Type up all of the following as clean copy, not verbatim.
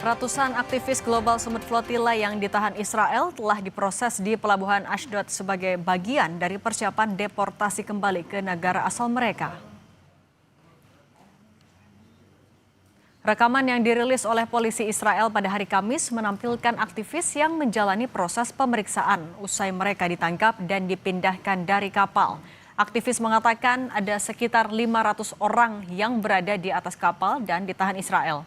Ratusan aktivis Global Summit Flotilla yang ditahan Israel telah diproses di Pelabuhan Ashdod sebagai bagian dari persiapan deportasi kembali ke negara asal mereka. Rekaman yang dirilis oleh polisi Israel pada hari Kamis menampilkan aktivis yang menjalani proses pemeriksaan usai mereka ditangkap dan dipindahkan dari kapal. Aktivis mengatakan ada sekitar 500 orang yang berada di atas kapal dan ditahan Israel.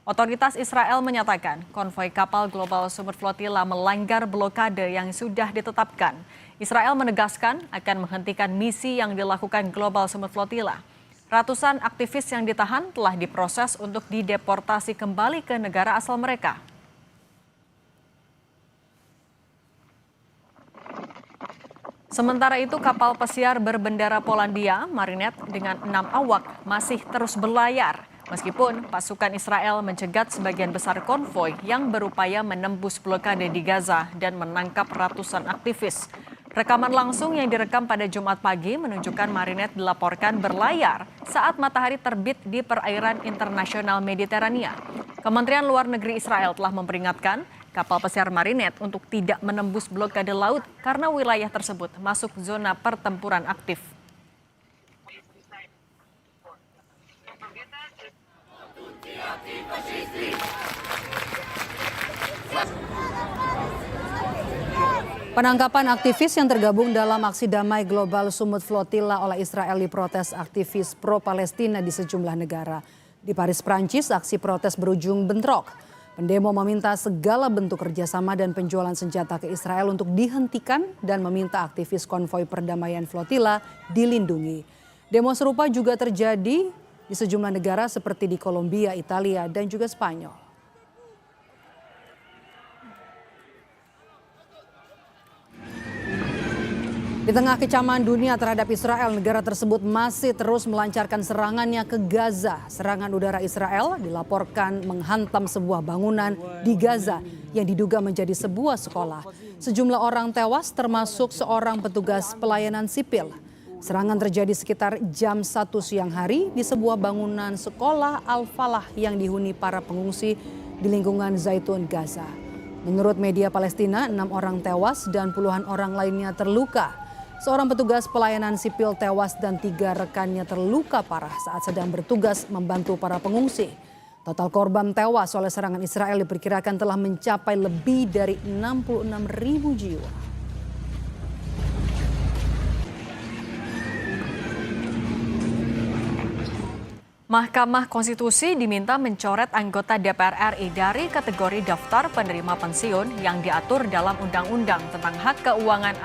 Otoritas Israel menyatakan konvoi kapal Global Summit Flotilla melanggar blokade yang sudah ditetapkan. Israel menegaskan akan menghentikan misi yang dilakukan Global Summit Flotilla. Ratusan aktivis yang ditahan telah diproses untuk dideportasi kembali ke negara asal mereka. Sementara itu, kapal pesiar berbendera Polandia, Marinet, dengan 6 awak masih terus berlayar. Meskipun pasukan Israel mencegat sebagian besar konvoi yang berupaya menembus blokade di Gaza dan menangkap ratusan aktivis. Rekaman langsung yang direkam pada Jumat pagi menunjukkan Marinet dilaporkan berlayar saat matahari terbit di perairan internasional Mediterania. Kementerian Luar Negeri Israel telah memperingatkan kapal pesiar Marinet untuk tidak menembus blokade laut karena wilayah tersebut masuk zona pertempuran aktif. Penangkapan aktivis yang tergabung dalam aksi damai Global Summit Flotilla oleh Israel diprotes aktivis pro-Palestina di sejumlah negara. Di Paris, Prancis, aksi protes berujung bentrok. Pendemo meminta segala bentuk kerjasama dan penjualan senjata ke Israel untuk dihentikan dan meminta aktivis konvoi perdamaian Flotilla dilindungi. Demo serupa juga terjadi di sejumlah negara seperti di Kolombia, Italia, dan juga Spanyol. Di tengah kecaman dunia terhadap Israel, negara tersebut masih terus melancarkan serangannya ke Gaza. Serangan udara Israel dilaporkan menghantam sebuah bangunan di Gaza yang diduga menjadi sebuah sekolah. Sejumlah orang tewas termasuk seorang petugas pelayanan sipil. Serangan terjadi sekitar jam 1 siang hari di sebuah bangunan sekolah Al-Falah yang dihuni para pengungsi di lingkungan Zaitun, Gaza. Menurut media Palestina, 6 orang tewas dan puluhan orang lainnya terluka. Seorang petugas pelayanan sipil tewas dan 3 rekannya terluka parah saat sedang bertugas membantu para pengungsi. Total korban tewas oleh serangan Israel diperkirakan telah mencapai lebih dari 66.000 jiwa. Mahkamah Konstitusi diminta mencoret anggota DPR RI dari kategori daftar penerima pensiun yang diatur dalam Undang-Undang tentang Hak Keuangan